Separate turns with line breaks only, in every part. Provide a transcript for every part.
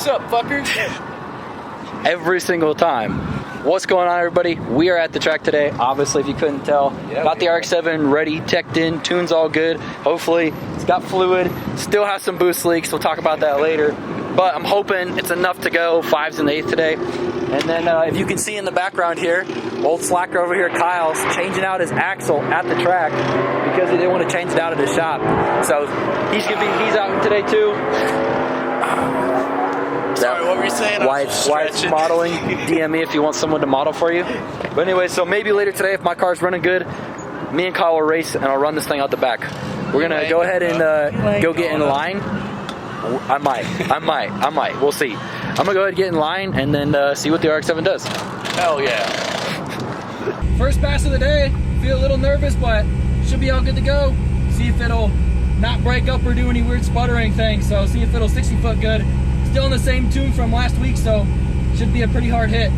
What's up, fuckers?
Every single time. What's going on, everybody? We are at the track today. Obviously, if you couldn't tell, got the RX-7 ready, teched in, tune's all good. Hopefully, it's got fluid. Still has some boost leaks. We'll talk about that later. But I'm hoping it's enough to go 5s and 8s today. And then, if you can see in the background here, old slacker over here, Kyle's changing out his axle at the track because he didn't want to change it out at his shop. So he's out today too.
Sorry, what were you saying?
Wife's modeling. DM me if you want someone to model for you. But anyway, so maybe later today, if my car's running good, me and Kyle will race and I'll run this thing out the back. We're gonna go ahead and go get in line. I might. We'll see. I'm gonna go ahead and get in line and then see what the RX-7 does.
Hell yeah.
First pass of the day. Feel a little nervous, but should be all good to go. See if it'll not break up or do any weird sputtering things. So see if it'll 60 foot good. Still in the same tune from last week, so should be a pretty hard hit.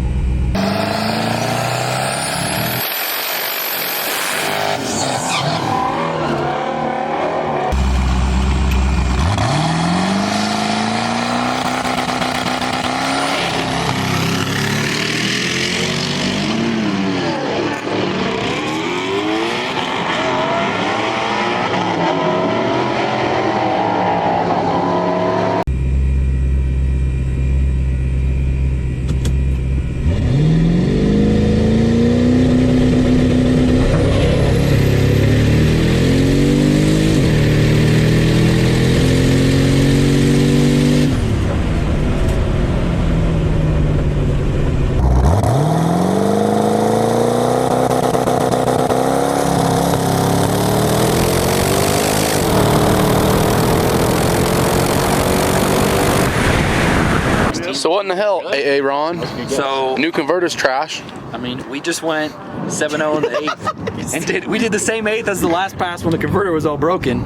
So what in the hell, AA Ron?
So
new converter's trash.
I mean, we just went 7-0 in the 8th, and we did the same 8th as the last pass when the converter was all broken,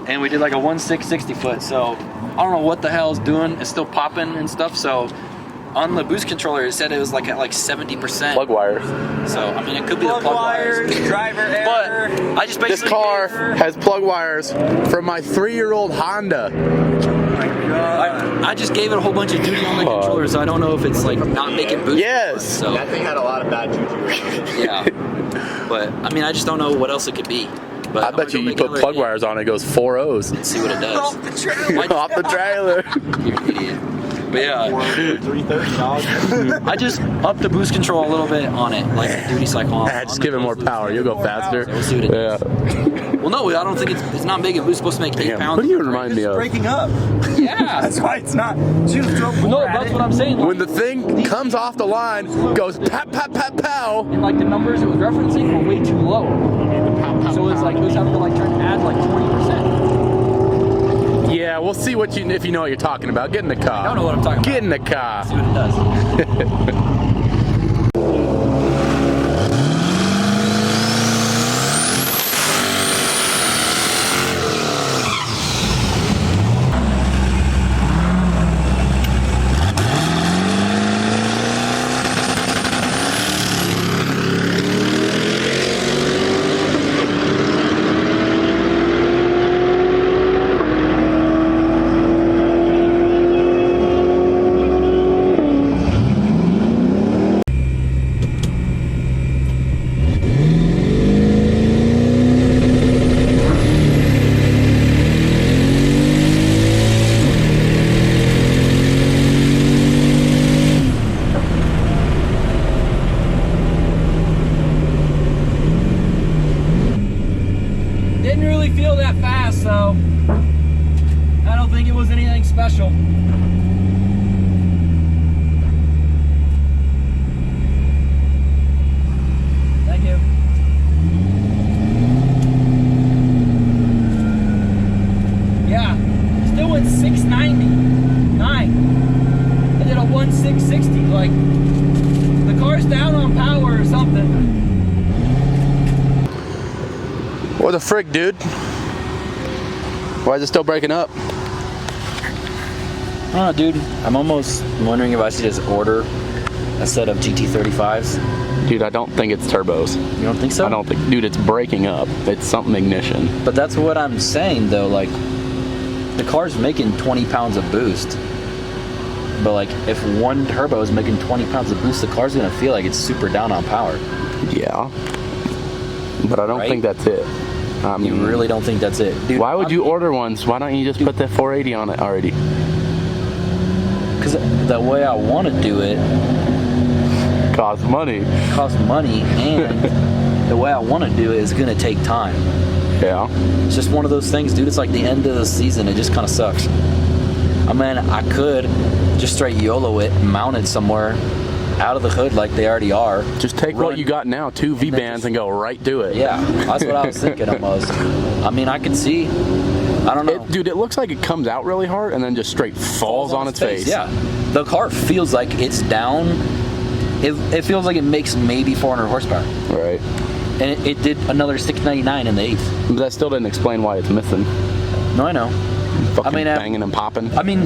and we did like a 1.6 60 foot. So I don't know what the hell it's doing. It's still popping and stuff. So on the boost controller, it said it was like at like 70%.
Plug wires.
So I mean, it could be the plug wires,
driver error.
But I just basically
This car has plug wires from my 3-year-old Honda.
I just gave it a whole bunch of duty on the controller, so I don't know if it's like not making boost.
Yes.
So
That thing had a lot of bad juju.
yeah. But I mean, I just don't know what else it could be. But
I bet you put plug wires on it, goes 4 O's.
and see what it does.
Off the trailer.
Off the trailer.
You're an idiot. But yeah,
330, dog.
I just upped the boost control a little bit on it, like the duty cycle on.
Just give it more power. You'll go faster.
So we'll see what it does. Well, no, I don't think it's not big. It was supposed to make 8 pounds.
What do you remind me of?
Breaking up.
Yeah.
That's why it's not. She was throwing
No, that's what I'm saying.
When the thing comes off the line, goes pat, pat, pat, pow.
And like the numbers it was referencing were way too low. So it's like it was having to like try to add like 20%.
Yeah, we'll see what if you know what you're talking about. Get in the car.
I don't know what I'm talking about.
Get in the car.
See what it does. Didn't really feel that fast, so I don't think it was anything special. Thank you. Yeah, still went 699. I did a 1.660. Like, the car's down on power or something.
What the frick, dude? Why is it still breaking up?
I don't know, dude. I'm almost wondering if I should just order a set of GT35s.
Dude, I don't think it's turbos.
You don't think so?
I don't think, dude, it's breaking up. It's something ignition.
But that's what I'm saying, though. Like, the car's making 20 pounds of boost. but like if one turbo is making 20 pounds of boost, the car's gonna feel like it's super down on power.
Yeah. But I don't
Right?
think that's it.
You really don't think that's it, dude?
Why would you order ones? Why don't you just put that 480 on it already?
Because the way I want to do it
Costs money.
costs money, and the way I want to do it is gonna take time.
Yeah.
It's just one of those things, dude. It's like the end of the season. It just kind of sucks. I mean, I could just straight YOLO it, mount it somewhere out of the hood like they already are.
Just take what you got now, 2 V-bands, and go right to it.
Yeah, that's what I was thinking almost. I mean, I could see. I don't know.
Dude, it looks like it comes out really hard and then just straight falls on its face.
Yeah. The car feels like it's down. It feels like it makes maybe 400 horsepower.
Right.
And it did another 699 in the 8th.
But that still didn't explain why it's missing.
No, I know.
Fucking
I mean,
banging and popping.
I mean,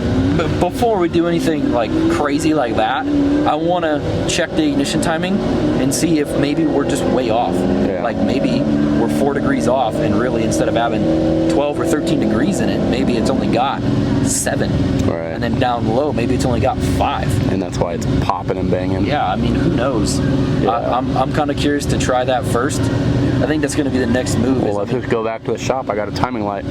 before we do anything like crazy like that, I want to check the ignition timing and see if maybe we're just way off.
Yeah.
Like maybe we're 4 degrees off, and really instead of having 12 or 13 degrees in it, maybe it's only got 7.
Right.
And then down low, maybe it's only got 5.
And that's why it's popping and banging.
Yeah, I mean, who knows?
Yeah.
I'm kind of curious to try that first. I think that's going to be the next move.
Well, let's just go back to the shop. I got a timing light.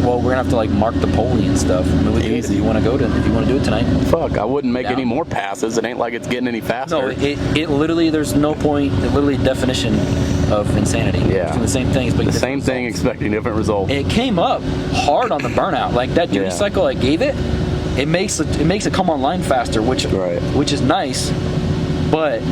Well, we're gonna have to like mark the pulley and stuff. I mean, we could, if you want to do it tonight.
Fuck, I wouldn't make
Yeah.
any more passes. It ain't like it's getting any faster.
No, it literally, there's no point. It literally definition of insanity.
Yeah.
It's doing the same thing.
the same thing, expecting different results.
It came up hard on the burnout. Like that duty
Yeah.
cycle I gave it, it makes it come online faster, which is nice, but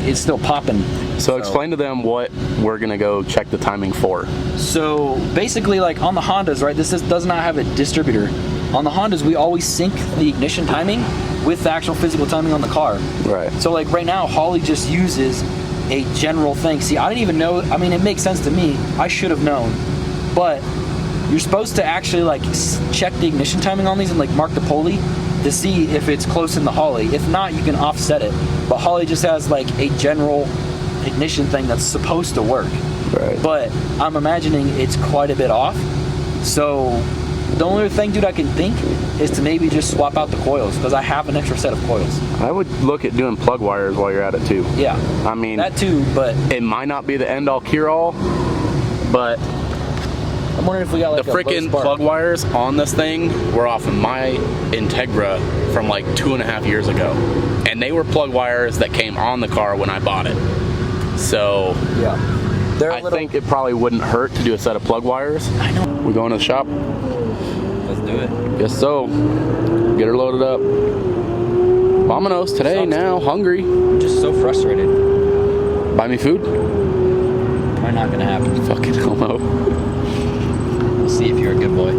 it's still popping.
So explain to them what we're gonna go check the timing for.
So basically, like on the Hondas, right? Does not have a distributor. On the Hondas, we always sync the ignition timing with the actual physical timing on the car.
Right.
So like right now, Holly just uses a general thing. See, I didn't even know. I mean, it makes sense to me. I should have known, but you're supposed to actually like check the ignition timing on these and like mark the pulley to see if it's close in the Holly. If not, you can offset it. But Holly just has like a general ignition thing that's supposed to work.
Right.
But I'm imagining it's quite a bit off. So the only thing, dude, I can think is to maybe just swap out the coils, because I have an extra set of coils.
I would look at doing plug wires while you're at it too.
Yeah.
I mean,
that too, but
it might not be the end all cure all, but
I'm wondering if we got like
the
a low
freaking
spark.
plug wires on this thing were off of my Integra from like 2.5 years ago. And they were plug wires that came on the car when I bought it. So
Yeah. They're
I think it probably wouldn't hurt to do a set of plug wires.
I know.
We going to the shop?
Let's do it.
Guess so. Get her loaded up. Vamonos today,
Sucks,
now,
dude.
hungry.
I'm just so frustrated.
Buy me food?
Probably not gonna happen.
Fucking homo.
We'll see if you're a good boy.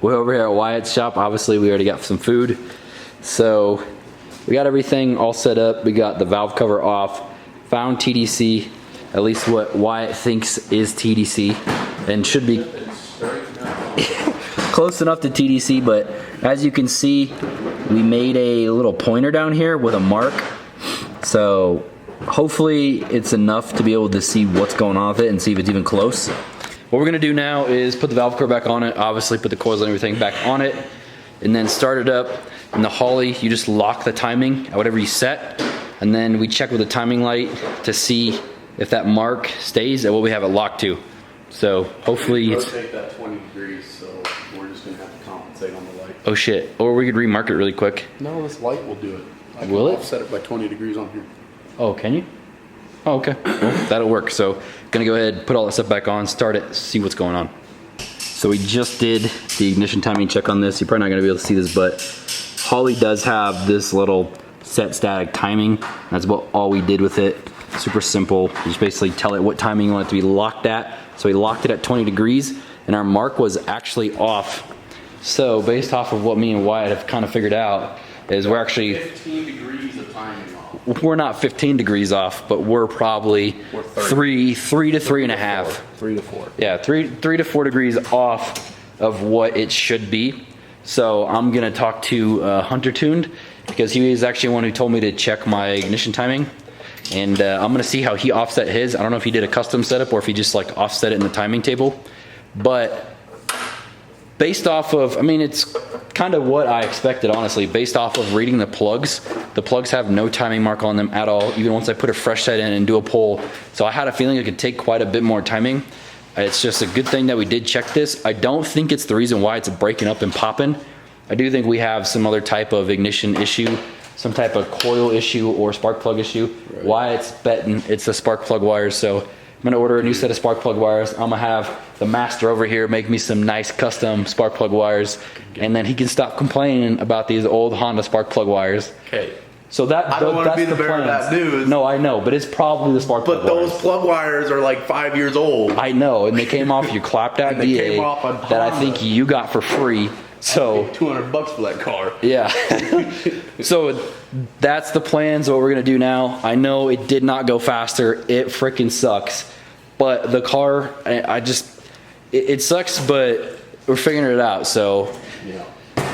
We're over here at Wyatt's shop. Obviously, we already got some food. So we got everything all set up. We got the valve cover off. Found TDC, at least what Wyatt thinks is TDC, and should be close enough to TDC, but as you can see, we made a little pointer down here with a mark. So hopefully it's enough to be able to see what's going on with it and see if it's even close. What we're gonna do now is put the valve cover back on it, obviously put the coils and everything back on it, and then start it up. In the Holly, you just lock the timing at whatever you set, and then we check with the timing light to see if that mark stays at what we have it locked to. So hopefully it's...
Rotate that 20 degrees, so we're just gonna have to compensate on the light.
Oh shit, or we could remark it really quick.
No, this light will do it. I can
Will it?
offset it by 20 degrees on here.
Oh, can you? Oh, okay. Well, that'll work. So, gonna go ahead, put all that stuff back on, start it, see what's going on. So we just did the ignition timing check on this. You're probably not gonna be able to see this, but Holly does have this little set static timing. That's about all we did with it. Super simple. You just basically tell it what timing you want it to be locked at. So we locked it at 20 degrees, and our mark was actually off. So based off of what me and Wyatt have kind of figured out, is we're actually
15 degrees of timing off.
we're not 15 degrees off, but we're probably three to 3.5.
3 to 4.
Yeah, 3 to 4 degrees off of what it should be. So I'm gonna talk to Hunter Tuned, because he is actually one who told me to check my ignition timing, and I'm gonna see how he offset his. I don't know if he did a custom setup or if he just like offset it in the timing table, but based off of, I mean, it's kind of what I expected, honestly. Based off of reading the plugs have no timing mark on them at all, even once I put a fresh set in and do a pull. So I had a feeling it could take quite a bit more timing. It's just a good thing that we did check this. I don't think it's the reason why it's breaking up and popping. I do think we have some other type of ignition issue, some type of coil issue or spark plug issue. Right. Why it's betting it's the spark plug wires. So I'm gonna order a new set of spark plug wires. I'm gonna have the master over here make me some nice custom spark plug wires, and then he can stop complaining about these old Honda spark plug wires.
Okay.
So that
I don't want to be the bearer of
plans.
bad news.
No, I know, but it's probably the spark plug
But
wires.
those plug wires are like 5 years old.
I know, and they came off your clapped out
And they
BA
came off on
that I
Honda.
think you got for free. So
$200 for that car.
yeah. So that's the plans, what we're gonna do now. I know it did not go faster. It freaking sucks. But the car, it sucks, but we're figuring it out. So
Yeah.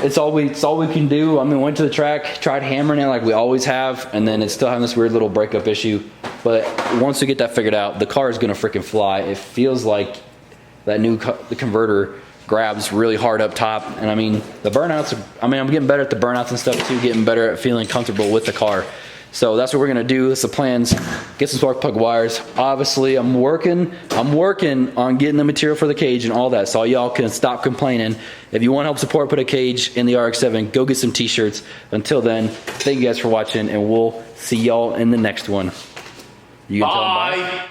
it's all we can do. I mean, went to the track, tried hammering it like we always have, and then it's still having this weird little breakup issue. But once we get that figured out, the car is gonna freaking fly. It feels like that the converter grabs really hard up top, and I mean the burnouts. I'm getting better at the burnouts and stuff too. Getting better at feeling comfortable with the car. So that's what we're gonna do. That's the plans. Get some spark plug wires. Obviously, I'm working on getting the material for the cage and all that. So y'all can stop complaining. If you want to help support, put a cage in the RX-7. Go get some t-shirts. Until then, thank you guys for watching, and we'll see y'all in the next one. You can tell them bye.
Bye.